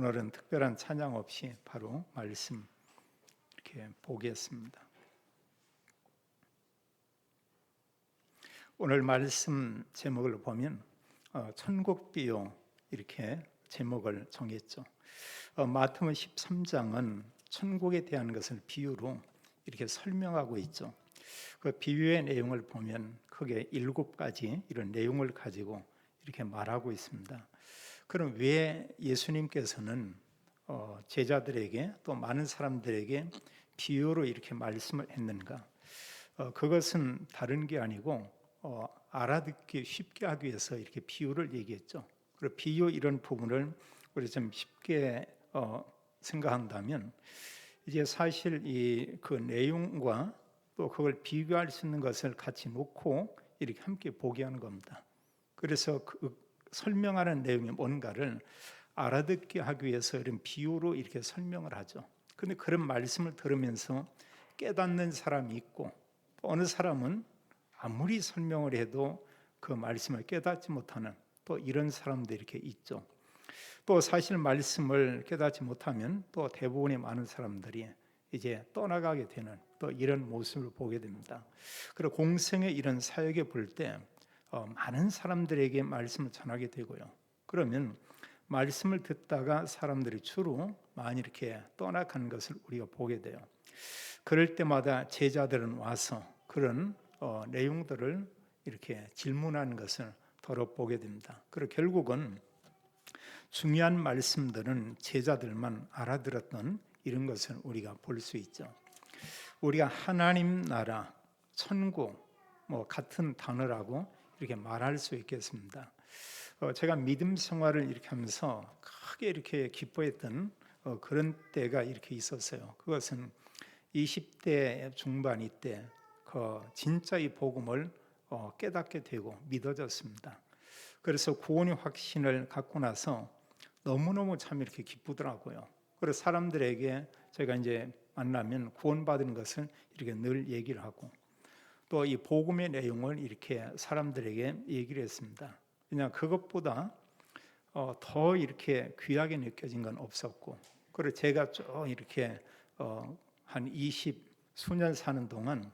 오늘은 특별한 찬양 없이 바로 말씀 이렇게 보겠습니다. 오늘 말씀 제목을 보면 천국비유 이렇게 제목을 정했죠. 마태복음 13장은 천국에 대한 것을 비유로 이렇게 설명하고 있죠. 그 비유의 내용을 보면 크게 7가지 이런 내용을 가지고 이렇게 말하고 있습니다. 그럼 왜 예수님께서는 제자들에게 또 많은 사람들에게 비유로 이렇게 말씀을 했는가? 그것은 다른 게 아니고 알아듣기 쉽게 하기 위해서 이렇게 비유를 얘기했죠. 그리고 비유 이런 부분을 우리 좀 쉽게 생각한다면 이제 사실 그 내용과 또 그걸 비교할 수 있는 것을 같이 놓고 이렇게 함께 보게 하는 겁니다. 그래서 설명하는 내용이 뭔가를 알아듣게 하기 위해서 이런 비유로 이렇게 설명을 하죠. 근데 그런 말씀을 들으면서 깨닫는 사람이 있고 또 어느 사람은 아무리 설명을 해도 그 말씀을 깨닫지 못하는 또 이런 사람도 이렇게 있죠. 또 사실 말씀을 깨닫지 못하면 또 대부분의 많은 사람들이 이제 떠나가게 되는 또 이런 모습을 보게 됩니다. 그리고 공생의 이런 사역에 볼 때 많은 사람들에게 말씀을 전하게 되고요. 그러면 말씀을 듣다가 사람들이 주로 많이 이렇게 떠나가는 것을 우리가 보게 돼요. 그럴 때마다 제자들은 와서 그런 내용들을 이렇게 질문하는 것을 더러 보게 됩니다. 그리고 결국은 중요한 말씀들은 제자들만 알아들었던 이런 것을 우리가 볼 수 있죠. 우리가 하나님 나라, 천국 같은 단어라고 이렇게 말할 수 있겠습니다. 제가 믿음 생활을 이렇게 하면서 크게 이렇게 기뻐했던 그런 때가 이렇게 있었어요. 그것은 20대 중반 이때 진짜 이 복음을 깨닫게 되고 믿어졌습니다. 그래서 구원의 확신을 갖고 나서 너무너무 참 이렇게 기쁘더라고요. 그래서 사람들에게 제가 이제 만나면 구원받은 것을 이렇게 늘 얘기를 하고 또 이 복음의 내용을 이렇게 사람들에게 얘기를 했습니다. 그냥 그것보다 더 이렇게 귀하게 느껴진 건 없었고, 그리고 제가 쭉 이렇게 한 20 수년 사는 동안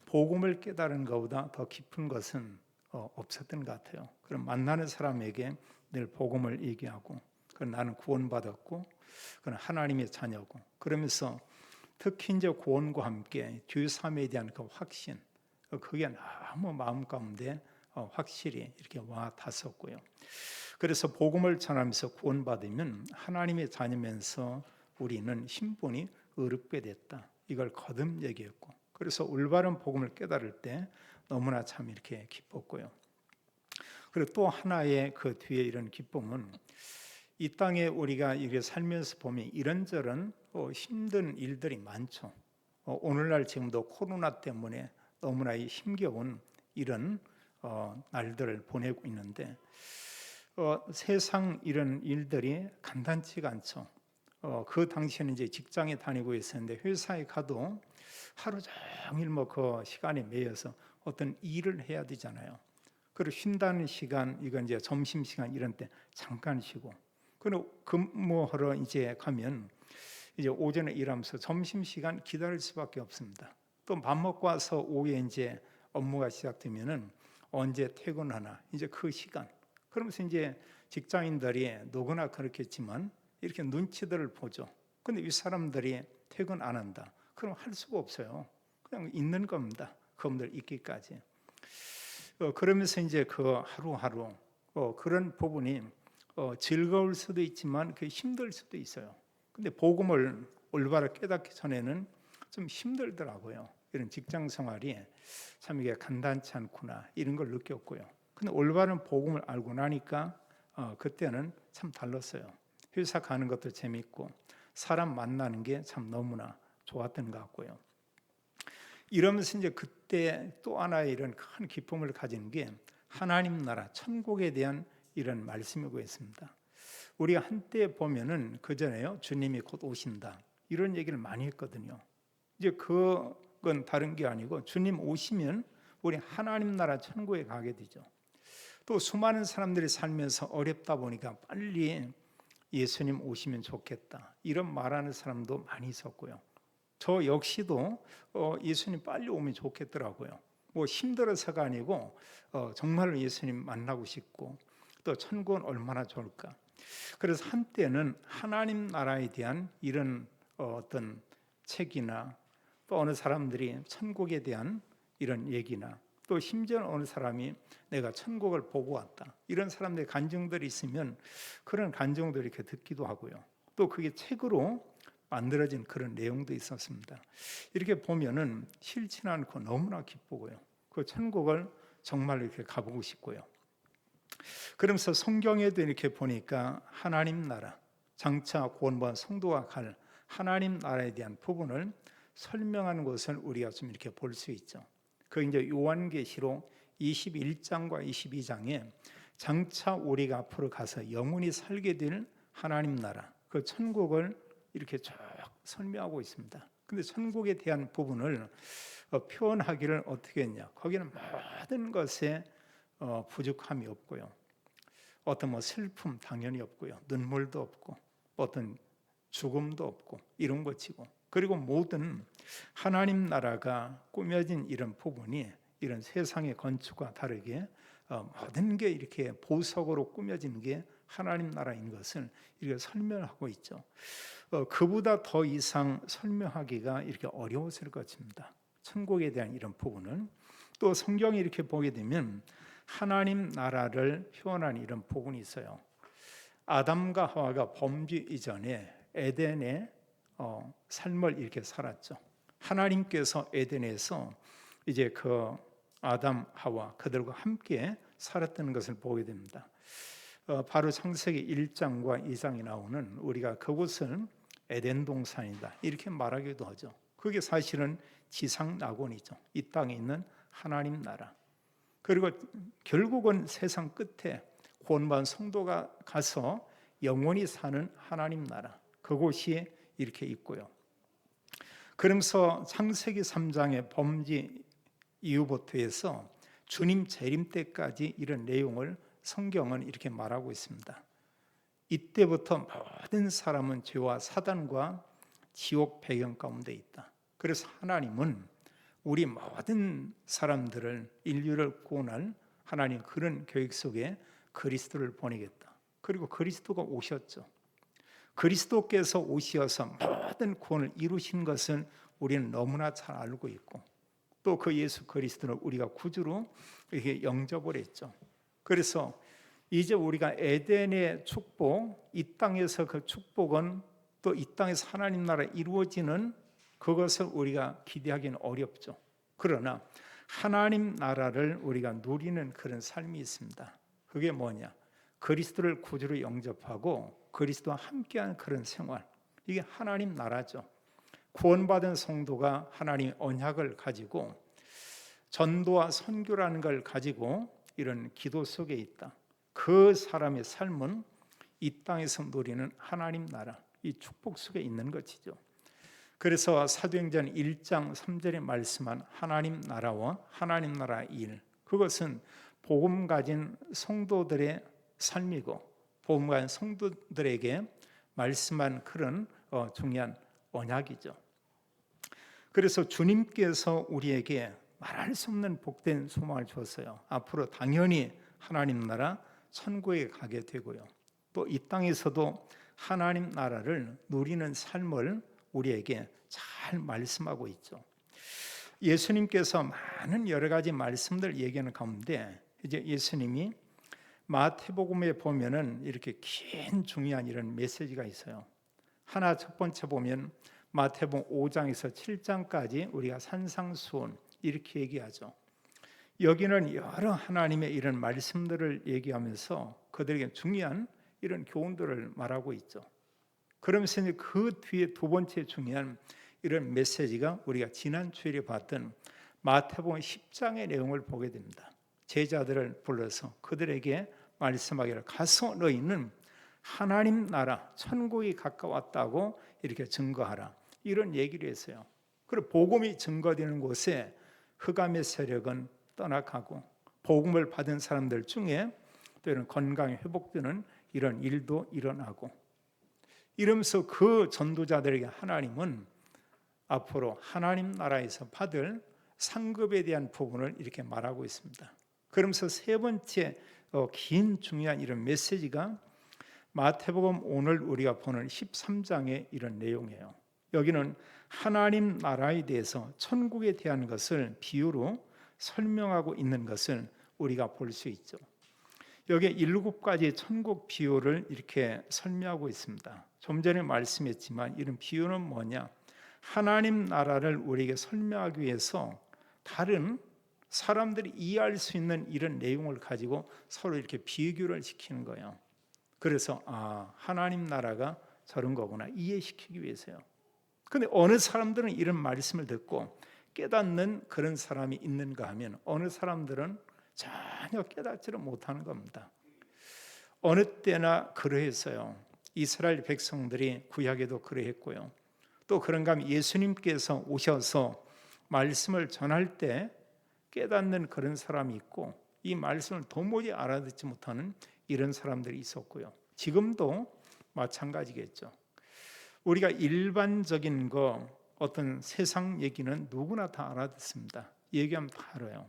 복음을 깨달은 것보다 더 깊은 것은 없었던 것 같아요. 그럼 만나는 사람에게 늘 복음을 얘기하고, 그럼 나는 구원받았고, 그는 하나님의 자녀고, 그러면서 특히 이제 구원과 함께 죄사함에 대한 그 확신, 그게 너무 마음 가운데 확실히 이렇게 와 닿았었고요. 그래서 복음을 전하면서 구원받으면 하나님의 자녀면서 우리는 신분이 의롭게 됐다. 이걸 거듭 얘기했고, 그래서 올바른 복음을 깨달을 때 너무나 참 이렇게 기뻤고요. 그리고 또 하나의 그 뒤에 이런 기쁨은 이 땅에 우리가 이렇게 살면서 보면 이런저런 힘든 일들이 많죠. 오늘날 지금도 코로나 때문에 너무나 힘겨운 이런 날들을 보내고 있는데 세상 이런 일들이 간단치가 않죠. 그 당시에는 이제 직장에 다니고 있었는데 회사에 가도 하루 종일 그 시간에 매여서 어떤 일을 해야 되잖아요. 그리고 쉰다는 시간, 이건 이제 점심 시간 이런 때 잠깐 쉬고, 그리고 근무하러 이제 가면 이제 오전에 일하면서 점심 시간 기다릴 수밖에 없습니다. 또 밥 먹고 와서 오후에 이제 업무가 시작되면은 언제 퇴근하나 이제 그 시간. 그러면서 이제 직장인들이 누구나 그렇겠지만 이렇게 눈치들을 보죠. 근데 이 사람들이 퇴근 안 한다. 그럼 할 수가 없어요. 그냥 있는 겁니다. 그분들 있기까지. 그러면서 이제 그 하루하루 그런 부분이 즐거울 수도 있지만 그 힘들 수도 있어요. 근데 복음을 올바로 깨닫기 전에는 좀 힘들더라고요. 이런 직장 생활이 참 이게 간단치 않구나 이런 걸 느꼈고요. 근데 올바른 복음을 알고 나니까 그때는 참 달랐어요. 회사 가는 것도 재밌고 사람 만나는 게 참 너무나 좋았던 것 같고요. 이러면서 이제 그때 또 하나의 이런 큰 기쁨을 가진 게 하나님 나라 천국에 대한 이런 말씀이고 있습니다. 우리가 한때 보면은 그 전에요 주님이 곧 오신다 이런 얘기를 많이 했거든요. 이제 그건 다른 게 아니고 주님 오시면 우리 하나님 나라 천국에 가게 되죠. 또 수많은 사람들이 살면서 어렵다 보니까 빨리 예수님 오시면 좋겠다, 이런 말하는 사람도 많이 있었고요. 저 역시도 예수님 빨리 오면 좋겠더라고요. 뭐 힘들어서가 아니고 정말로 예수님 만나고 싶고, 또 천국은 얼마나 좋을까. 그래서 한때는 하나님 나라에 대한 이런 어떤 책이나, 또 어느 사람들이 천국에 대한 이런 얘기나, 또 심지어 어느 사람이 내가 천국을 보고 왔다, 이런 사람들의 간증들이 있으면 그런 간증들을 이렇게 듣기도 하고요. 또 그게 책으로 만들어진 그런 내용도 있었습니다. 이렇게 보면은 싫지는 않고 너무나 기쁘고요. 그 천국을 정말 이렇게 가보고 싶고요. 그러면서 성경에도 이렇게 보니까 하나님 나라, 장차 구원받은 성도가 갈 하나님 나라에 대한 부분을 설명하는 것을 우리가 좀 이렇게 볼 수 있죠. 그 이제 요한계시록 21장과 22장에 장차 우리가 앞으로 가서 영원히 살게 될 하나님 나라, 그 천국을 이렇게 쭉 설명하고 있습니다. 근데 천국에 대한 부분을 표현하기를 어떻게 했냐? 거기는 모든 것에 부족함이 없고요. 어떤 뭐 슬픔 당연히 없고요. 눈물도 없고, 어떤 죽음도 없고, 이런 것이고, 그리고 모든 하나님 나라가 꾸며진 이런 부분이 이런 세상의 건축과 다르게 모든 게 이렇게 보석으로 꾸며진 게 하나님 나라인 것을 이렇게 설명하고 있죠. 그보다 더 이상 설명하기가 이렇게 어려웠을 것입니다. 천국에 대한 이런 부분은. 또 성경에 이렇게 보게 되면 하나님 나라를 표현한 이런 부분이 있어요. 아담과 하와가 범죄 이전에 에덴의 삶을 이렇게 살았죠. 하나님께서 에덴에서 이제 그 아담 하와 그들과 함께 살았다는 것을 보게 됩니다. 바로 창세기 1장과 2장이 나오는, 우리가 그곳은 에덴 동산이다 이렇게 말하기도 하죠. 그게 사실은 지상 낙원이죠. 이 땅에 있는 하나님 나라. 그리고 결국은 세상 끝에 구원받은 성도가 가서 영원히 사는 하나님 나라, 그곳이 이렇게 있고요. 그러면서 창세기 3장의 범죄 이후부터 해서 주님 재림 때까지 이런 내용을 성경은 이렇게 말하고 있습니다. 이때부터 모든 사람은 죄와 사단과 지옥 배경 가운데 있다. 그래서 하나님은 우리 모든 사람들을, 인류를 구원할 하나님 그런 계획 속에 그리스도를 보내겠다. 그리고 그리스도가 오셨죠. 그리스도께서 오셔서 모든 구원을 이루신 것을 우리는 너무나 잘 알고 있고, 또 그 예수 그리스도를 우리가 구주로 이렇게 영접을 했죠. 그래서 이제 우리가 에덴의 축복, 이 땅에서 그 축복은 또 이 땅에서 하나님 나라 이루어지는 그것을 우리가 기대하기는 어렵죠. 그러나 하나님 나라를 우리가 누리는 그런 삶이 있습니다. 그게 뭐냐? 그리스도를 구주로 영접하고 그리스도와 함께하는 그런 생활. 이게 하나님 나라죠. 구원받은 성도가 하나님의 언약을 가지고 전도와 선교라는 걸 가지고 이런 기도 속에 있다. 그 사람의 삶은 이 땅에서 누리는 하나님 나라, 이 축복 속에 있는 것이죠. 그래서 사도행전 1장 3절에 말씀한 하나님 나라와 하나님 나라 일, 그것은 복음 가진 성도들의 삶이고 복음 가진 성도들에게 말씀한 그런 중요한 언약이죠. 그래서 주님께서 우리에게 말할 수 없는 복된 소망을 주었어요. 앞으로 당연히 하나님 나라 천국에 가게 되고요. 또 이 땅에서도 하나님 나라를 누리는 삶을 우리에게 잘 말씀하고 있죠. 예수님께서 많은 여러 가지 말씀들 얘기하는 가운데 이제 예수님이 마태복음에 보면은 이렇게 긴 중요한 이런 메시지가 있어요. 하나 첫 번째 보면 마태복음 5장에서 7장까지 우리가 산상수훈 이렇게 얘기하죠. 여기는 여러 하나님의 이런 말씀들을 얘기하면서 그들에게 중요한 이런 교훈들을 말하고 있죠. 그러면서 그 뒤에 두 번째 중요한 이런 메시지가 우리가 지난 주일에 봤던 마태복음 10장의 내용을 보게 됩니다. 제자들을 불러서 그들에게 말씀하기를, 가서 너희는 하나님 나라 천국이 가까웠다고 이렇게 증거하라, 이런 얘기를 했어요. 그리고 복음이 증거되는 곳에 흑암의 세력은 떠나가고 복음을 받은 사람들 중에 또 이런 건강이 회복되는 이런 일도 일어나고, 이러면서 그 전도자들에게 하나님은 앞으로 하나님 나라에서 받을 상급에 대한 부분을 이렇게 말하고 있습니다. 그러면서 세 번째 긴 중요한 이런 메시지가 마태복음 오늘 우리가 보는 13장의 이런 내용이에요. 여기는 하나님 나라에 대해서 천국에 대한 것을 비유로 설명하고 있는 것을 우리가 볼 수 있죠. 여기에 7가지 천국 비유를 이렇게 설명하고 있습니다. 좀 전에 말씀했지만 이런 비유는 뭐냐? 하나님 나라를 우리에게 설명하기 위해서 다른 사람들이 이해할 수 있는 이런 내용을 가지고 서로 이렇게 비교를 시키는 거예요. 그래서 하나님 나라가 저런 거구나 이해시키기 위해서요. 근데 어느 사람들은 이런 말씀을 듣고 깨닫는 그런 사람이 있는가 하면 어느 사람들은 전혀 깨닫지를 못하는 겁니다. 어느 때나 그러했어요. 이스라엘 백성들이 구약에도 그러했고요. 또 그런가 하면 예수님께서 오셔서 말씀을 전할 때 깨닫는 그런 사람이 있고 이 말씀을 도무지 알아듣지 못하는 이런 사람들이 있었고요. 지금도 마찬가지겠죠. 우리가 일반적인 어떤 세상 얘기는 누구나 다 알아듣습니다. 얘기하면 다 알아요.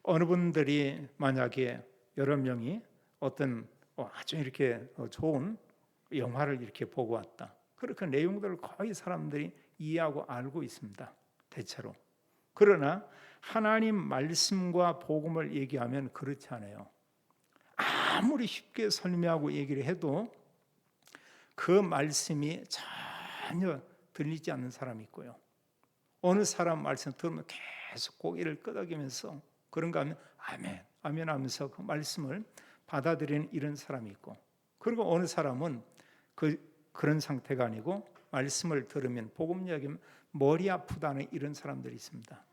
어느 분들이 만약에 여러 명이 어떤 아주 이렇게 좋은 영화를 이렇게 보고 왔다. 그 내용들을 거의 사람들이 이해하고 알고 있습니다. 대체로. 그러나 하나님 말씀과 복음을 얘기하면 그렇지 않아요. 아무리 쉽게 설명하고 얘기를 해도 그 말씀이 전혀 들리지 않는 사람이 있고요. 어느 사람 말씀 들으면 계속 고개를 끄덕이면서 그런가 하면 아멘, 아멘 하면서 그 말씀을 받아들이는 이런 사람이 있고, 그리고 어느 사람은 그런 상태가 아니고 말씀을 들으면 복음 이야기하면 머리 아프다는 이런 사람들이 있습니다.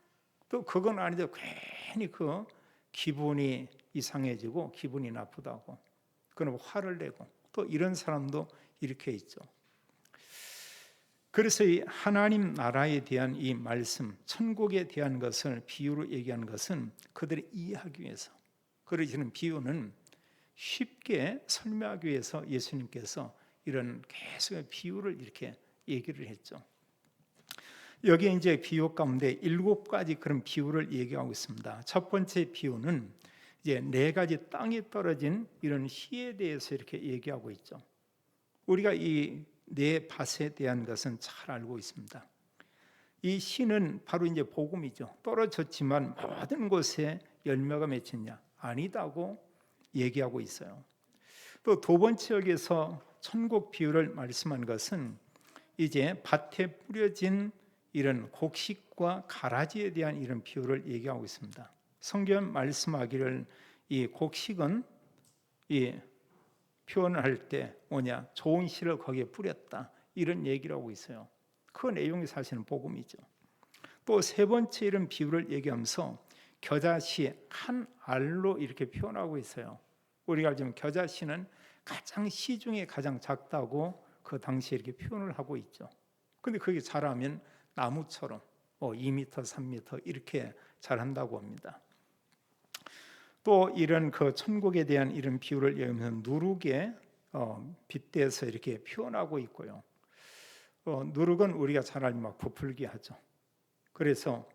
또 그건 아니죠. 괜히 그 기분이 이상해지고 기분이 나쁘다고 그럼 화를 내고 또 이런 사람도 이렇게 있죠. 그래서 이 하나님 나라에 대한 이 말씀, 천국에 대한 것을 비유로 얘기하는 것은 그들이 이해하기 위해서, 그러시는 비유는 쉽게 설명하기 위해서 예수님께서 이런 계속의 비유를 이렇게 얘기를 했죠. 여기 이제 비유 가운데 7가지 그런 비유를 얘기하고 있습니다. 첫 번째 비유는 이제 4가지 땅에 떨어진 이런 씨에 대해서 이렇게 얘기하고 있죠. 우리가 이 4밭에 대한 것은 잘 알고 있습니다. 이 씨는 바로 이제 복음이죠. 떨어졌지만 모든 곳에 열매가 맺혔냐? 아니다고 얘기하고 있어요. 또 두 번째 여기서 천국 비유를 말씀한 것은 이제 밭에 뿌려진 이런 곡식과 가라지에 대한 이런 비유를 얘기하고 있습니다. 성경 말씀하기를 이 곡식은 이 표현할 때 뭐냐? 좋은 씨를 거기에 뿌렸다. 이런 얘기를 하고 있어요. 그 내용이 사실은 복음이죠. 또 세 번째 이런 비유를 얘기하면서 겨자씨 한 알로 이렇게 표현하고 있어요. 우리가 지금 겨자씨는 가장 씨 중에 가장 작다고 그 당시에 이렇게 표현을 하고 있죠. 근데 그게 자라면 나무처럼 2m, 3m 이렇게 자란다고 합니다. 또 이런 그 천국에 대한 이런 비유를 얘기하면서 누룩에 빗대서 이렇게 표현하고 있고요. 누룩은 우리가 잘 알면 막 부풀게 하죠. 그래서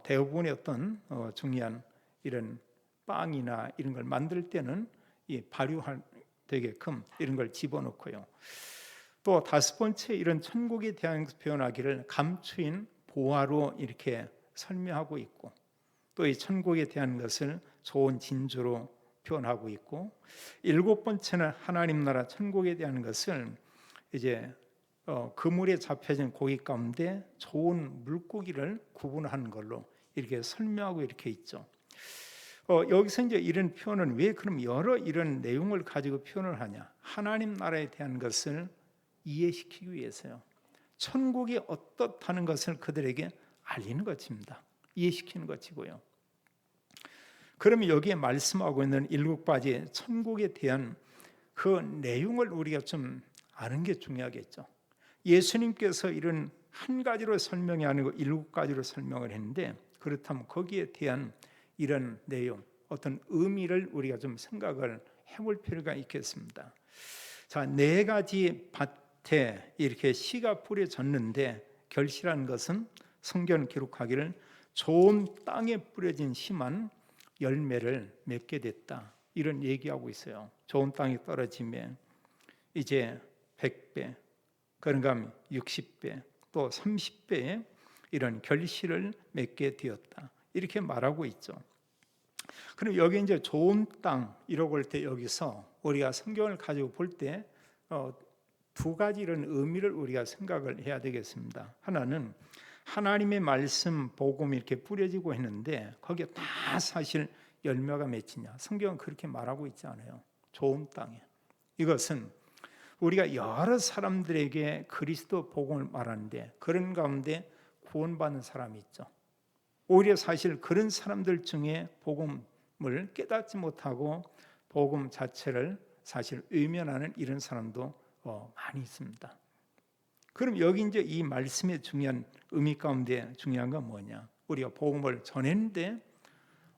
대부분의 어떤 중요한 이런 빵이나 이런 걸 만들 때는 이 발효할 되게끔 이런 걸 집어넣고요. 또 다섯 번째 이런 천국에 대한 표현하기를 감추인 보화로 이렇게 설명하고 있고, 또 이 천국에 대한 것을 좋은 진주로 표현하고 있고, 일곱 번째는 하나님 나라 천국에 대한 것을 이제 그물에 잡혀진 고기 가운데 좋은 물고기를 구분하는 걸로 이렇게 설명하고 이렇게 있죠. 여기서 이제 이런 표현은 왜 그럼 여러 이런 내용을 가지고 표현을 하냐? 하나님 나라에 대한 것을 이해시키기 위해서요. 천국이 어떻다는 것을 그들에게 알리는 것입니다. 이해시키는 것이고요. 그러면 여기에 말씀하고 있는 7가지 천국에 대한 그 내용을 우리가 좀 아는 게 중요하겠죠. 예수님께서 이런 한 가지로 설명이 아니고 7가지로 설명을 했는데, 그렇다면 거기에 대한 이런 내용, 어떤 의미를 우리가 좀 생각을 해볼 필요가 있겠습니다. 자, 4가지 밭 밭에 이렇게 씨가 뿌려졌는데 결실한 것은 성경 기록하기를 좋은 땅에 뿌려진 씨만 열매를 맺게 됐다. 이런 얘기하고 있어요. 좋은 땅에 떨어지면 이제 100배, 그런가 하면 60배, 또 30배의 이런 결실을 맺게 되었다. 이렇게 말하고 있죠. 그럼 여기 이제 좋은 땅 이라고 할 때 여기서 우리가 성경을 가지고 볼 때 두 가지 이런 의미를 우리가 생각을 해야 되겠습니다. 하나는 하나님의 말씀, 복음이 이렇게 뿌려지고 있는데 거기에 다 사실 열매가 맺히냐? 성경은 그렇게 말하고 있지 않아요. 좋은 땅에. 이것은 우리가 여러 사람들에게 그리스도 복음을 말하는데 그런 가운데 구원받는 사람이 있죠. 오히려 사실 그런 사람들 중에 복음을 깨닫지 못하고 복음 자체를 사실 외면하는 이런 사람도 많이 있습니다. 그럼 여기 이제 이 말씀의 중요한 의미 가운데 중요한 건 뭐냐? 우리가 복음을 전했는데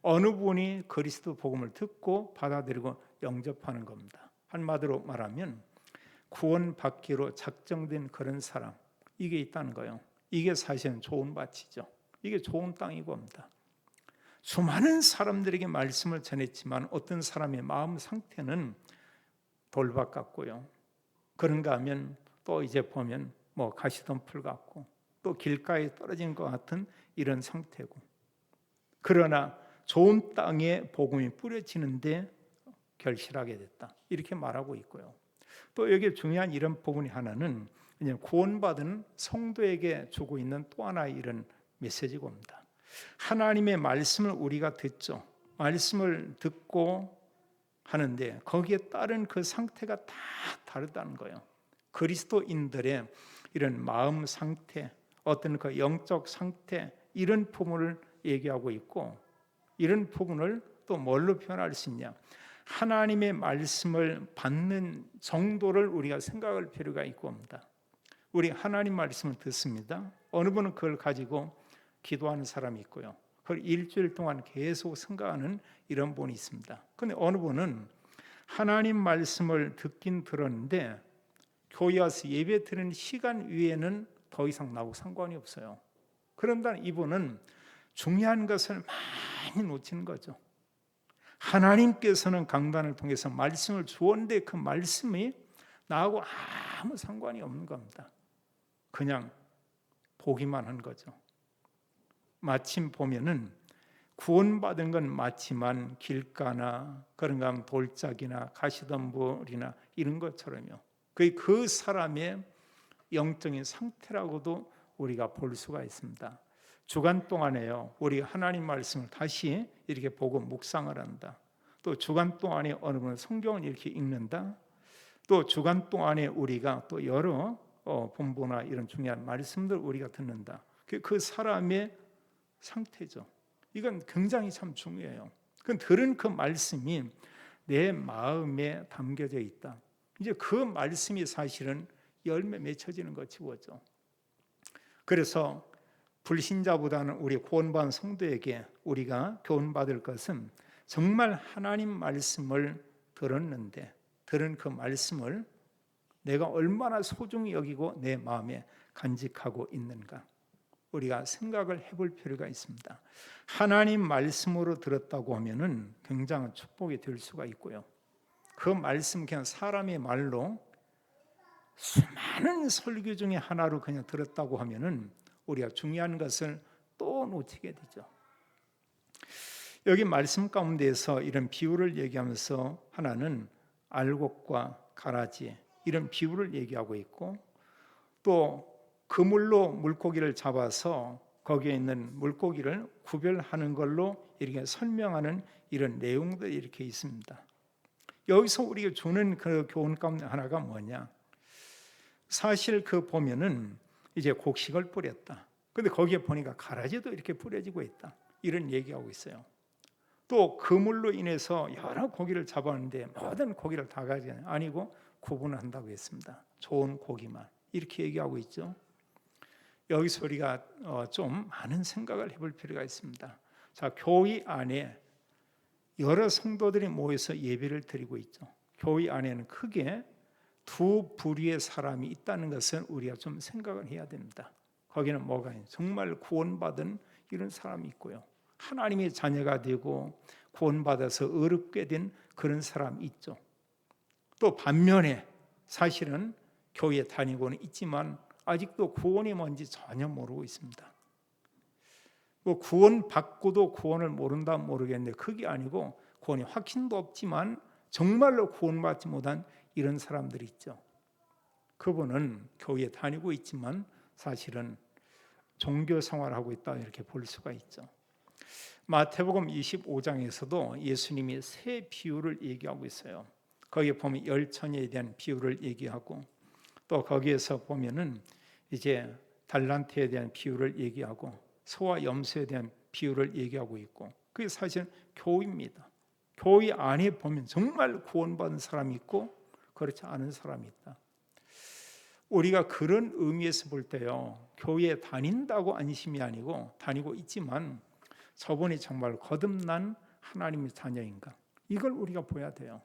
어느 분이 그리스도 복음을 듣고 받아들이고 영접하는 겁니다. 한마디로 말하면 구원받기로 작정된 그런 사람, 이게 있다는 거예요. 이게 사실은 좋은 밭이죠. 이게 좋은 땅이고 합니다. 수많은 사람들에게 말씀을 전했지만 어떤 사람의 마음 상태는 돌밭 같고요. 그런가 하면 또 이제 보면 가시덤불 같고 또 길가에 떨어진 것 같은 이런 상태고, 그러나 좋은 땅에 복음이 뿌려지는데 결실하게 됐다. 이렇게 말하고 있고요. 또 여기 중요한 이런 부분이 하나는 그냥 구원받은 성도에게 주고 있는 또 하나의 이런 메시지가 옵니다. 하나님의 말씀을 우리가 듣죠. 말씀을 듣고 하는데 거기에 따른 그 상태가 다 다르다는 거예요. 그리스도인들의 이런 마음 상태, 어떤 그 영적 상태, 이런 부분을 얘기하고 있고, 이런 부분을 또 뭘로 표현할 수 있냐? 하나님의 말씀을 받는 정도를 우리가 생각할 필요가 있고 합니다. 우리 하나님 말씀을 듣습니다. 어느 분은 그걸 가지고 기도하는 사람이 있고요. 그걸 일주일 동안 계속 생각하는 이런 분이 있습니다. 그런데 어느 분은 하나님 말씀을 듣긴 들었는데 교회 와서 예배 드리는 시간 위에는 더 이상 나하고 상관이 없어요. 그런다 이분은 중요한 것을 많이 놓치는 거죠. 하나님께서는 강단을 통해서 말씀을 주었는데 그 말씀이 나하고 아무 상관이 없는 겁니다. 그냥 보기만 한 거죠. 마침 보면은 구원받은 건 맞지만 길가나 그런가 하면 돌짝이나 가시덤불이나 이런 것처럼요. 그 사람의 영적인 상태라고도 우리가 볼 수가 있습니다. 주간 동안에요, 우리 하나님 말씀을 다시 이렇게 보고 묵상을 한다. 또 주간 동안에 어느 분은 성경을 이렇게 읽는다. 또 주간 동안에 우리가 또 여러 본보나 이런 중요한 말씀들 우리가 듣는다. 그 사람의 상태죠. 이건 굉장히 참 중요해요. 들은 그 말씀이 내 마음에 담겨져 있다. 이제 그 말씀이 사실은 열매 맺혀지는 것이죠. 그래서 불신자보다는 우리 구원받은 성도에게 우리가 교훈받을 것은 정말 하나님 말씀을 들었는데 들은 그 말씀을 내가 얼마나 소중히 여기고 내 마음에 간직하고 있는가, 우리가 생각을 해볼 필요가 있습니다. 하나님 말씀으로 들었다고 하면은 굉장한 축복이 될 수가 있고요. 그 말씀 그냥 사람의 말로 수많은 설교 중에 하나로 그냥 들었다고 하면은 우리가 중요한 것을 또 놓치게 되죠. 여기 말씀 가운데에서 이런 비유를 얘기하면서 하나는 알곡과 가라지 이런 비유를 얘기하고 있고, 또 그물로 물고기를 잡아서 거기에 있는 물고기를 구별하는 걸로 이렇게 설명하는 이런 내용들이 이렇게 있습니다. 여기서 우리가 주는 그 교훈 가운데 하나가 뭐냐? 사실 그 보면은 이제 곡식을 뿌렸다. 근데 거기에 보니까 가라지도 이렇게 뿌려지고 있다. 이런 얘기하고 있어요. 또 그물로 인해서 여러 고기를 잡았는데 모든 고기를 다 가지고 아니고 구분한다고 했습니다. 좋은 고기만 이렇게 얘기하고 있죠. 여기서 우리가 좀 많은 생각을 해볼 필요가 있습니다. 자, 교회 안에 여러 성도들이 모여서 예배를 드리고 있죠. 교회 안에는 크게 두 부류의 사람이 있다는 것은 우리가 좀 생각을 해야 됩니다. 거기는 뭐가 있나요? 정말 구원받은 이런 사람이 있고요. 하나님의 자녀가 되고 구원받아서 의롭게 된 그런 사람이 있죠. 또 반면에 사실은 교회에 다니고는 있지만 아직도 구원이 뭔지 전혀 모르고 있습니다. 뭐 구원 받고도 구원을 모른다 모르겠는데 그게 아니고 구원이 확신도 없지만 정말로 구원받지 못한 이런 사람들이 있죠. 그분은 교회에 다니고 있지만 사실은 종교 생활을 하고 있다 이렇게 볼 수가 있죠. 마태복음 25장에서도 예수님이 세 비유를 얘기하고 있어요. 거기에 보면 열처녀에 대한 비유를 얘기하고 또 거기에서 보면은 이제 달란트에 대한 비유를 얘기하고 소와 염소에 대한 비유를 얘기하고 있고 그게 사실 교회입니다. 교회 안에 보면 정말 구원받은 사람이 있고 그렇지 않은 사람이 있다. 우리가 그런 의미에서 볼 때요, 교회에 다닌다고 안심이 아니고 다니고 있지만 저분이 정말 거듭난 하나님의 자녀인가? 이걸 우리가 봐야 돼요.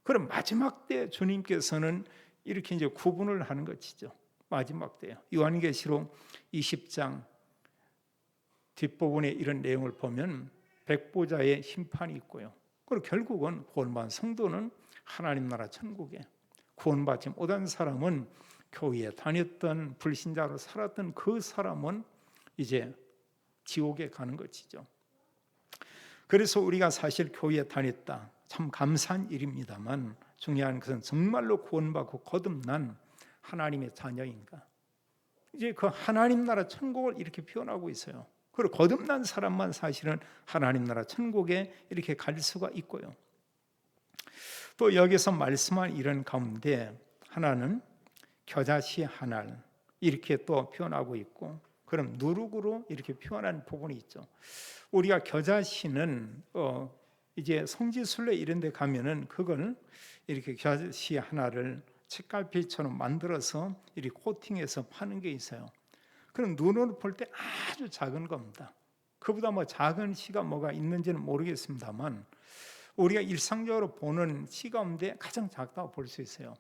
그럼 마지막 때 주님께서는 이렇게 이제 구분을 하는 것이죠. 마지막 때요. 요한계시록 20장 뒷부분에 이런 내용을 보면 백보자의 심판이 있고요. 그리고 결국은 구원받은 성도는 하나님 나라 천국에, 구원받지 못한 사람은 교회에 다녔던 불신자로 살았던 그 사람은 이제 지옥에 가는 것이죠. 그래서 우리가 사실 교회에 다녔다. 참 감사한 일입니다만 중요한 것은 정말로 구원받고 거듭난 하나님의 자녀인가. 이제 그 하나님 나라 천국을 이렇게 표현하고 있어요. 그리고 거듭난 사람만 사실은 하나님 나라 천국에 이렇게 갈 수가 있고요. 또 여기서 말씀한 이런 가운데 하나는 겨자씨 하나 이렇게 또 표현하고 있고 그럼 누룩으로 이렇게 표현한 부분이 있죠. 우리가 겨자씨는 이제 성지순례 이런 데 가면은 그걸 이렇게 겨자씨 하나를 책갈피처럼 만들어서 이렇게 코팅해서 파는 게 있어요. 그럼 눈으로 볼 때 아주 작은 겁니다. 그보다 뭐 작은 씨가 뭐가 있는지는 모르겠습니다만 우리가 일상적으로 보는 씨 가운데 가장 작다고 볼 수 있어요.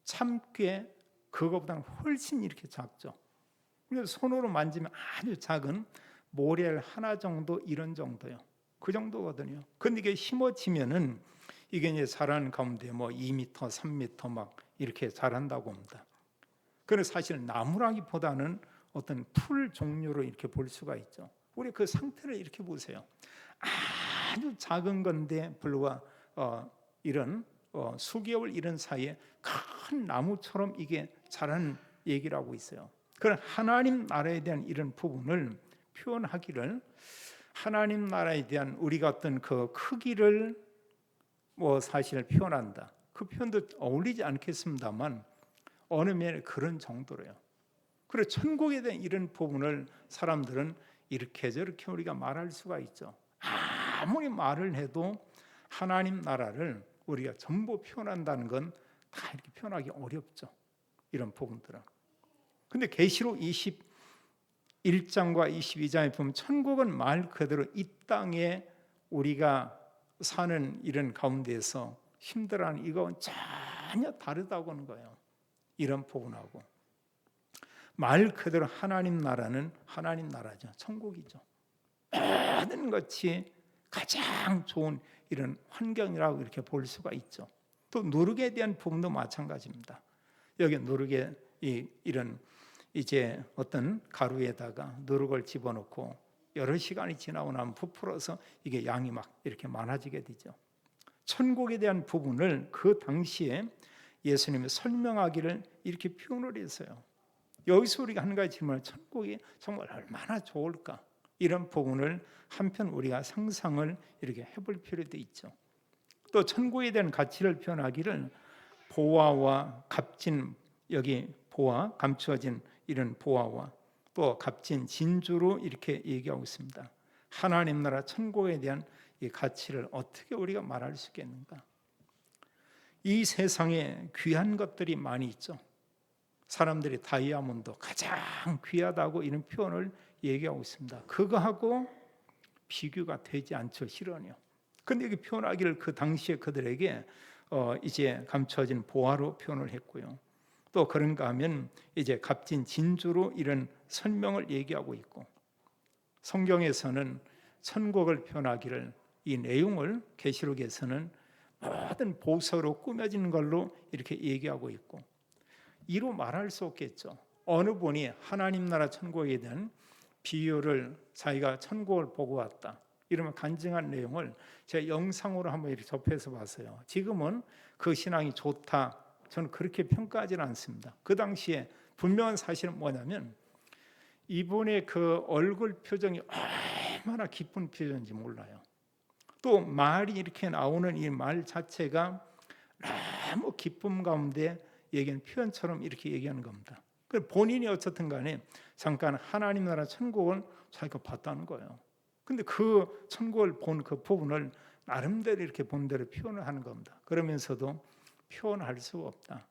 참깨 그거보다는 훨씬 이렇게 작죠. 그래서 손으로 만지면 아주 작은 모래알 하나 정도 이런 정도요. 그 정도거든요. 근데 이게 심어지면은 이게 이제 자라는 가운데 뭐 2m, 3m 막 이렇게 자란다고 합니다. 그래서 사실 나무라기보다는 어떤 풀 종류로 이렇게 볼 수가 있죠. 우리 그 상태를 이렇게 보세요. 아주 작은 건데 불과 이런 수개월 이런 사이에 큰 나무처럼 이게 자라는 얘기를 하고 있어요. 그런 하나님 나라에 대한 이런 부분을 표현하기를 하나님 나라에 대한 우리가 어떤 그 크기를 뭐 사실 표현한다. 그 표현도 어울리지 않겠습니다만 어느 면에 그런 정도로요. 그래서 천국에 대한 이런 부분을 사람들은 이렇게 저렇게 우리가 말할 수가 있죠. 아무리 말을 해도 하나님 나라를 우리가 전부 표현한다는 건 다 이렇게 표현하기 어렵죠. 이런 부분들은. 근데 계시록 21장과 22장에 보면 천국은 말 그대로 이 땅에 우리가 사는 이런 가운데에서 힘들어하는 이건 전혀 다르다고 하는 거예요. 이런 부분하고. 말 그대로 하나님 나라는 하나님 나라죠. 천국이죠. 모든 것이 가장 좋은 이런 환경이라고 이렇게 볼 수가 있죠. 또 누룩에 대한 부분도 마찬가지입니다. 여기 누룩에 이런 이제 어떤 가루에다가 누룩을 집어넣고 여러 시간이 지나고 나면 부풀어서 이게 양이 막 이렇게 많아지게 되죠. 천국에 대한 부분을 그 당시에 예수님이 설명하기를 이렇게 표현을 했어요. 여기서 우리가 한 가지 질문을 천국이 정말 얼마나 좋을까 이런 부분을 한편 우리가 상상을 이렇게 해볼 필요도 있죠. 또 천국에 대한 가치를 표현하기를 보화와 값진 여기 보화 감추어진 이런 보화와 또 값진 진주로 이렇게 얘기하고 있습니다. 하나님 나라 천국에 대한 이 가치를 어떻게 우리가 말할 수 있겠는가? 이 세상에 귀한 것들이 많이 있죠. 사람들이 다이아몬드 가장 귀하다고 이런 표현을 얘기하고 있습니다. 그거하고 비교가 되지 않죠. 실은요. 근데 이게 표현하기를 그 당시에 그들에게 이제 감춰진 보화로 표현을 했고요. 또 그런가 하면 이제 값진 진주로 이런 설명을 얘기하고 있고, 성경에서는 천국을 표현하기를 이 내용을 계시록에서는 모든 보석으로 꾸며진 걸로 이렇게 얘기하고 있고, 이로 말할 수 없겠죠. 어느 분이 하나님 나라 천국에 대한 비유를 자기가 천국을 보고 왔다 이러면 간증한 내용을 제가 영상으로 한번 이렇게 접해서 봤어요. 지금은 그 신앙이 좋다, 저는 그렇게 평가하지는 않습니다. 그 당시에 분명한 사실은 뭐냐면 이분의 그 얼굴 표정이 얼마나 기쁜 표정인지 몰라요. 또 말이 이렇게 나오는 이 말 자체가 너무 기쁨 가운데 얘기하는 표현처럼 이렇게 얘기하는 겁니다. 본인이 어쨌든 간에 잠깐 하나님 나라 천국을 자기가 봤다는 거예요. 근데 그 천국을 본 그 부분을 나름대로 이렇게 본 대로 표현을 하는 겁니다. 그러면서도 표현할 수가 없다.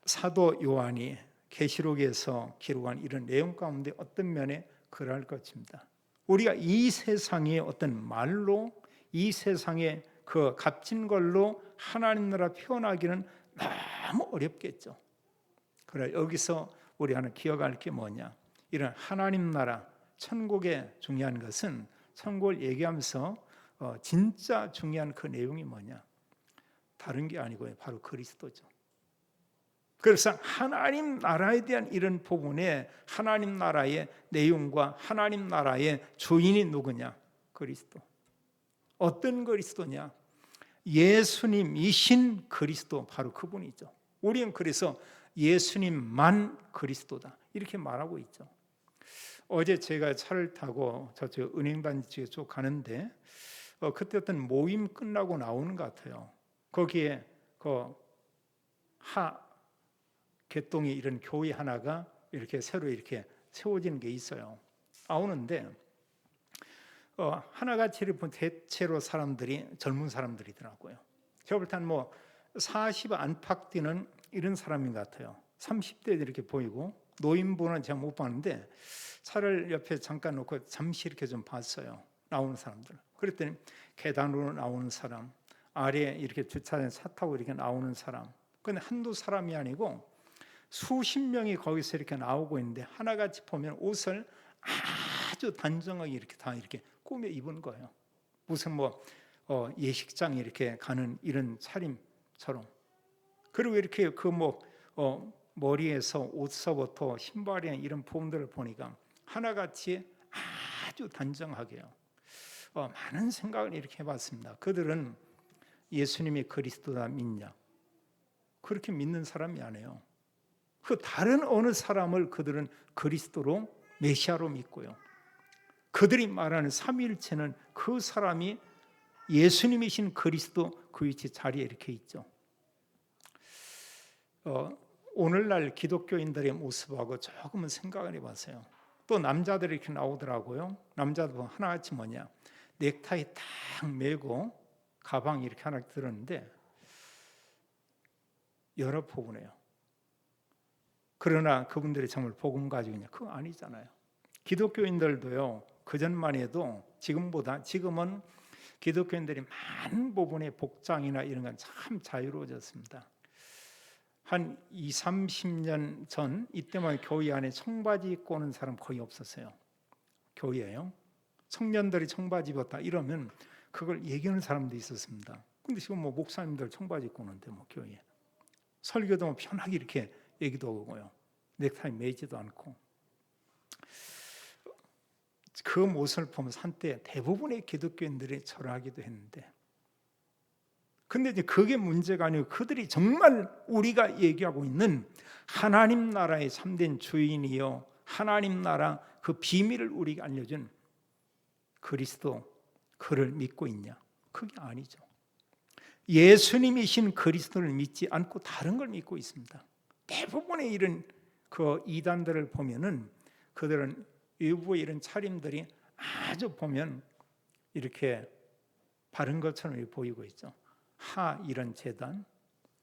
사도 요한이 계시록에서 기록한 이런 내용 가운데 어떤 면에 그럴 것입니다. 우리가 이 세상의 어떤 말로, 이 세상의 그 값진 걸로 하나님 나라 표현하기는 너무 어렵겠죠. 그래, 여기서 우리 하나 기억할 게 뭐냐, 이런 하나님 나라 천국의 중요한 것은, 천국을 얘기하면서 진짜 중요한 그 내용이 뭐냐, 다른 게 아니고요, 바로 그리스도죠. 그래서 하나님 나라에 대한 이런 부분에 하나님 나라의 내용과 하나님 나라의 주인이 누구냐, 그리스도. 어떤 그리스도냐, 예수님이신 그리스도, 바로 그분이죠. 우리는 그래서 예수님만 그리스도다 이렇게 말하고 있죠. 어제 제가 차를 타고 저쪽 은행단지 쪽에 쭉 가는데 그때 어떤 모임 끝나고 나오는 것 같아요. 거기에 그 개똥이 이런 교회 하나가 이렇게 새로 이렇게 세워지는 게 있어요. 나오는데 하나같이 대체로 사람들이 젊은 사람들이더라고요. 제가 볼 때는 뭐 40 안팎 되는 이런 사람인 것 같아요. 30대 이렇게 보이고, 노인분은 제가 못 봤는데 차를 옆에 잠깐 놓고 잠시 이렇게 좀 봤어요. 나오는 사람들. 그랬더니 계단으로 나오는 사람, 아래 이렇게 주차장에 차 타고 이렇게 나오는 사람. 근데 한두 사람이 아니고 수십 명이 거기서 이렇게 나오고 있는데, 하나같이 보면 옷을 아주 단정하게 이렇게 다 이렇게 꾸며 입은 거예요. 무슨 예식장 이렇게 가는 이런 차림처럼. 그리고 이렇게 머리에서 옷서부터 신발이나 이런 부분들을 보니까 하나같이 아주 단정하게요. 많은 생각을 이렇게 해봤습니다. 그들은 예수님이 그리스도다 믿냐? 그렇게 믿는 사람이 아니에요. 그 다른 어느 사람을 그들은 그리스도로, 메시아로 믿고요. 그들이 말하는 삼위일체는 그 사람이 예수님이신 그리스도 그 위치 자리에 이렇게 있죠. 오늘날 기독교인들의 모습하고 조금은 생각을 해봤어요. 또 남자들이 이렇게 나오더라고요. 남자도 하나같이 넥타이 딱 메고 가방 이렇게 하나 들었는데 여러 부분이에요. 그러나 그분들이 정말 복음 가지고 있냐? 그거 아니잖아요. 기독교인들도요, 그전만 해도 지금은 기독교인들이 많은 부분의 복장이나 이런 건 참 자유로워졌습니다. 한 20-30년 전 이때만 교회 안에 청바지 입고 오는 사람 거의 없었어요. 교회에요. 청년들이 청바지 입었다 이러면 그걸 얘기하는 사람도 있었습니다. 근데 지금 목사님들 청바지 입고 오는데 교회에 설교도 편하게 이렇게 얘기도 하고요. 넥타이 매지도 않고. 그 모습을 보면서 한때 대부분의 기독교인들이 절하기도 했는데, 근데 이제 그게 문제가 아니고 그들이 정말 우리가 얘기하고 있는 하나님 나라의 참된 주인이요, 하나님 나라 그 비밀을 우리가 알려준 그리스도, 그를 믿고 있냐? 그게 아니죠. 예수님이신 그리스도를 믿지 않고 다른 걸 믿고 있습니다. 대부분의 이런 그 이단들을 보면은 그들은 일부의 이런 차림들이 아주 보면 이렇게 바른 것처럼 보이고 있죠. 이런 제단,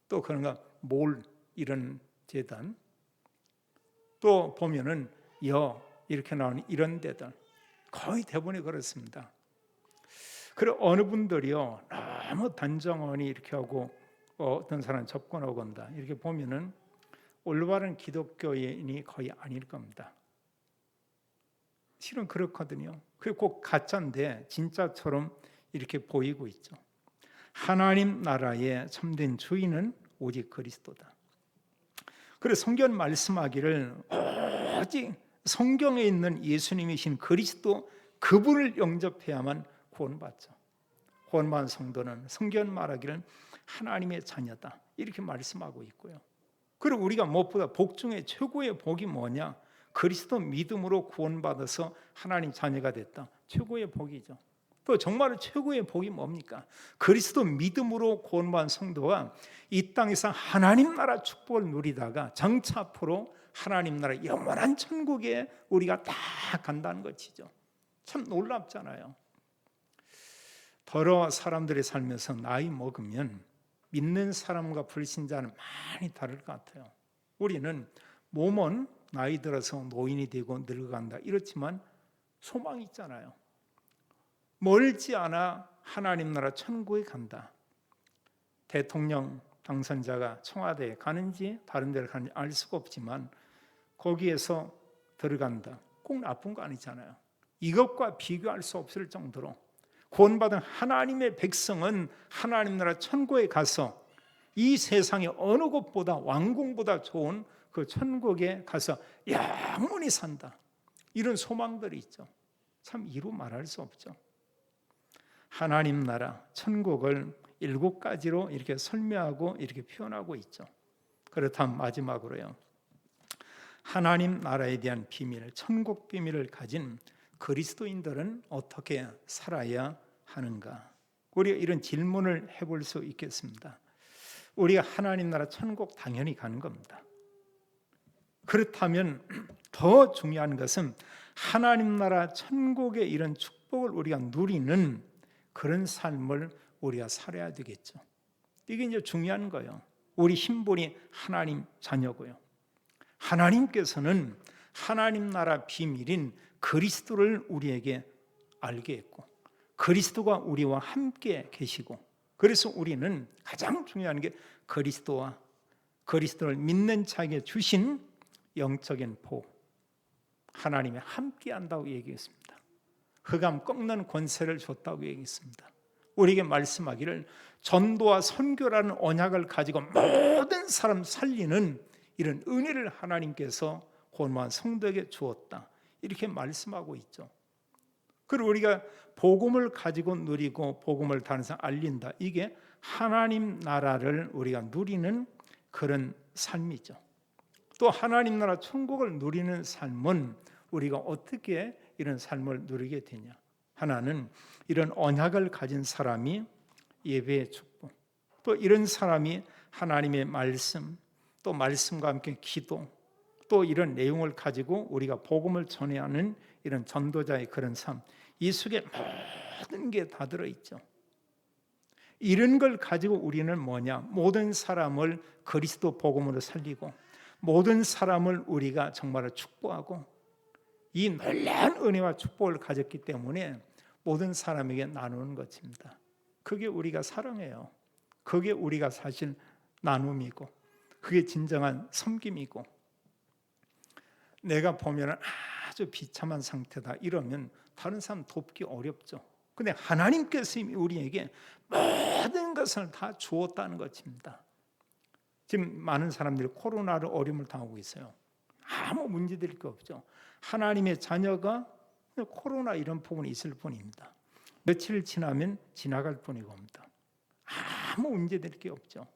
또 그런가 몰 이런 제단, 또 보면은 이렇게 나오는 이런 데들 거의 대부분이 그렇습니다. 그리고 어느 분들이요 너무 단정하니 이렇게 하고 어떤 사람 접근하고 온다 이렇게 보면은 올바른 기독교인이 거의 아닐 겁니다. 실은 그렇거든요. 그게 꼭 가짜인데 진짜처럼 이렇게 보이고 있죠. 하나님 나라의 참된 주인은 오직 그리스도다. 그래서 성경 말씀하기를 오직 성경에 있는 예수님이신 그리스도 그분을 영접해야만 구원받죠. 구원받은 성도는 성경 말하기를 하나님의 자녀다 이렇게 말씀하고 있고요. 그리고 우리가 무엇보다 복 중에 최고의 복이 뭐냐? 그리스도 믿음으로 구원받아서 하나님 자녀가 됐다. 최고의 복이죠. 또 정말 최고의 복이 뭡니까? 그리스도 믿음으로 구원받은 성도가 이 땅에서 하나님 나라 축복을 누리다가 장차 앞으로 하나님 나라 영원한 천국에 우리가 다 간다는 것이죠. 참 놀랍잖아요. 더러 사람들이 살면서 나이 먹으면 믿는 사람과 불신자는 많이 다를 것 같아요. 우리는 몸은 나이 들어서 노인이 되고 늙어간다 이렇지만 소망이 있잖아요. 멀지 않아 하나님 나라 천국에 간다. 대통령 당선자가 청와대에 가는지 다른 데를 가는지 알 수가 없지만 거기에서 들어간다. 꼭 나쁜 거 아니잖아요. 이것과 비교할 수 없을 정도로 구원받은 하나님의 백성은 하나님 나라 천국에 가서 이 세상의 어느 곳보다 왕궁보다 좋은 그 천국에 가서 영원히 산다. 이런 소망들이 있죠. 참 이루 말할 수 없죠. 하나님 나라 천국을 7가지로 이렇게 설명하고 이렇게 표현하고 있죠. 그렇다면 마지막으로요. 하나님 나라에 대한 비밀, 천국 비밀을 가진 그리스도인들은 어떻게 살아야 하는가? 우리가 이런 질문을 해볼 수 있겠습니다. 우리가 하나님 나라 천국 당연히 가는 겁니다. 그렇다면 더 중요한 것은 하나님 나라 천국의 이런 축복을 우리가 누리는 그런 삶을 우리가 살아야 되겠죠. 이게 이제 중요한 거예요. 우리 신분이 하나님 자녀고요. 하나님께서는 하나님 나라 비밀인 그리스도를 우리에게 알게 했고 그리스도가 우리와 함께 계시고 그래서 우리는 가장 중요한 게 그리스도와 그리스도를 믿는 자에게 주신 영적인 복 하나님이 함께 한다고 얘기했습니다. 흑암 꺾는 권세를 줬다고 얘기했습니다. 우리에게 말씀하기를 전도와 선교라는 언약을 가지고 모든 사람 살리는 이런 은혜를 하나님께서 구원받은 성도에게 주었다. 이렇게 말씀하고 있죠. 그리고 우리가 복음을 가지고 누리고 복음을 다른 사람 알린다. 이게 하나님 나라를 우리가 누리는 그런 삶이죠. 또 하나님 나라 천국을 누리는 삶은 우리가 어떻게 이런 삶을 누리게 되냐? 하나는 이런 언약을 가진 사람이 예배의 축복, 또 이런 사람이 하나님의 말씀, 또 말씀과 함께 기도, 또 이런 내용을 가지고 우리가 복음을 전해야 하는 이런 전도자의 그런 삶, 이 속에 모든 게 다 들어있죠. 이런 걸 가지고 우리는 뭐냐? 모든 사람을 그리스도 복음으로 살리고 모든 사람을 우리가 정말 축복하고 이 놀라운 은혜와 축복을 가졌기 때문에 모든 사람에게 나누는 것입니다. 그게 우리가 사랑해요. 그게 우리가 사실 나눔이고 그게 진정한 섬김이고 내가 보면 아주 비참한 상태다 이러면 다른 사람 돕기 어렵죠. 근데 하나님께서 이미 우리에게 모든 것을 다 주었다는 것입니다. 지금 많은 사람들이 코로나로 어려움을 당하고 있어요. 아무 문제될 게 없죠. 하나님의 자녀가 코로나 이런 부분이 있을 뿐입니다. 며칠 지나면 지나갈 뿐이고 합니다. 아무 문제될 게 없죠.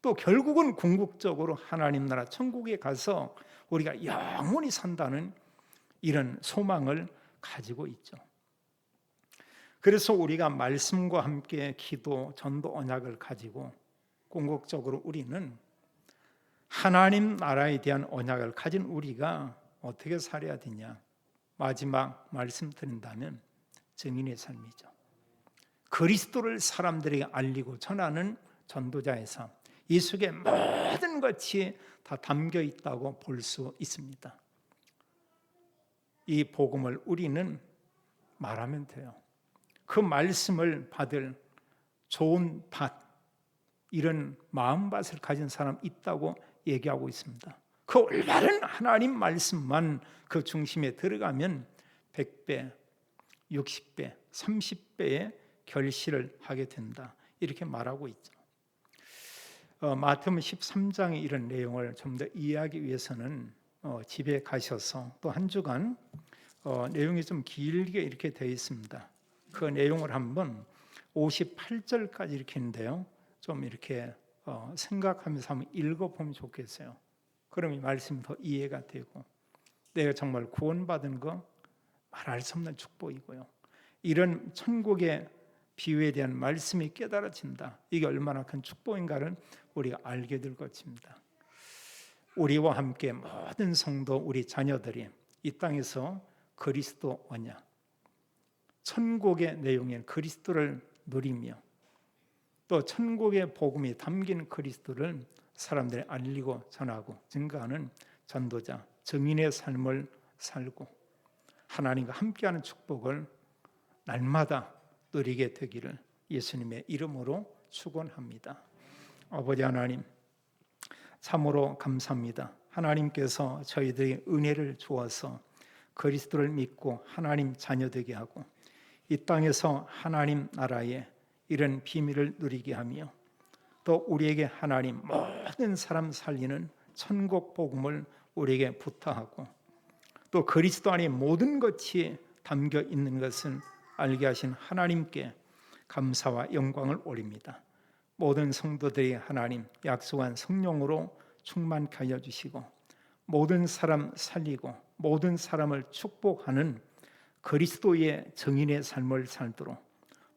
또 결국은 궁극적으로 하나님 나라 천국에 가서 우리가 영원히 산다는 이런 소망을 가지고 있죠. 그래서 우리가 말씀과 함께 기도, 전도 언약을 가지고 궁극적으로 우리는 하나님 나라에 대한 언약을 가진 우리가 어떻게 살아야 되냐? 마지막 말씀드린다면 증인의 삶이죠. 그리스도를 사람들에게 알리고 전하는 전도자의 삶. 이 속에 모든 것이 다 담겨 있다고 볼 수 있습니다. 이 복음을 우리는 말하면 돼요. 그 말씀을 받을 좋은 밭, 이런 마음밭을 가진 사람 있다고 얘기하고 있습니다. 그 올바른 하나님 말씀만 그 중심에 들어가면 100배, 60배, 30배의 결실을 하게 된다, 이렇게 말하고 있죠. 마태복음 13장의 이런 내용을 좀 더 이해하기 위해서는 집에 가셔서 또 한 주간 내용이 좀 길게 이렇게 되어 있습니다. 그 내용을 한번 58절까지 이렇게 있는데요, 좀 이렇게 생각하면서 한번 읽어보면 좋겠어요. 그럼 이 말씀이 더 이해가 되고, 내가 정말 구원받은 거 말할 수 없는 축복이고요, 이런 천국의 비유에 대한 말씀이 깨달아진다, 이게 얼마나 큰 축복인가를 우리가 알게 될 것입니다. 우리와 함께 모든 성도, 우리 자녀들이 이 땅에서 그리스도 언약, 천국의 내용인 그리스도를 누리며 또 천국의 복음이 담긴 그리스도를 사람들이 알리고 전하고 증거하는 전도자, 증인의 삶을 살고 하나님과 함께하는 축복을 날마다 누리게 되기를 예수님의 이름으로 축원합니다. 아버지 하나님, 참으로 감사합니다. 하나님께서 저희들이 은혜를 주어서 그리스도를 믿고 하나님 자녀 되게 하고 이 땅에서 하나님 나라의 이런 비밀을 누리게 하며 또 우리에게 하나님 모든 사람 살리는 천국 복음을 우리에게 부탁하고 또 그리스도 안에 모든 것이 담겨 있는 것을 알게 하신 하나님께 감사와 영광을 올립니다. 모든 성도들이 하나님 약속한 성령으로 충만케 하여 주시고 모든 사람 살리고 모든 사람을 축복하는 그리스도의 증인의 삶을 살도록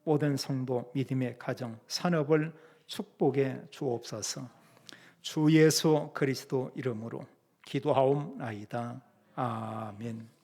모든 성도, 믿음의 가정, 산업을 축복해 주옵소서. 주 예수 그리스도 이름으로 기도하옵나이다. 아멘.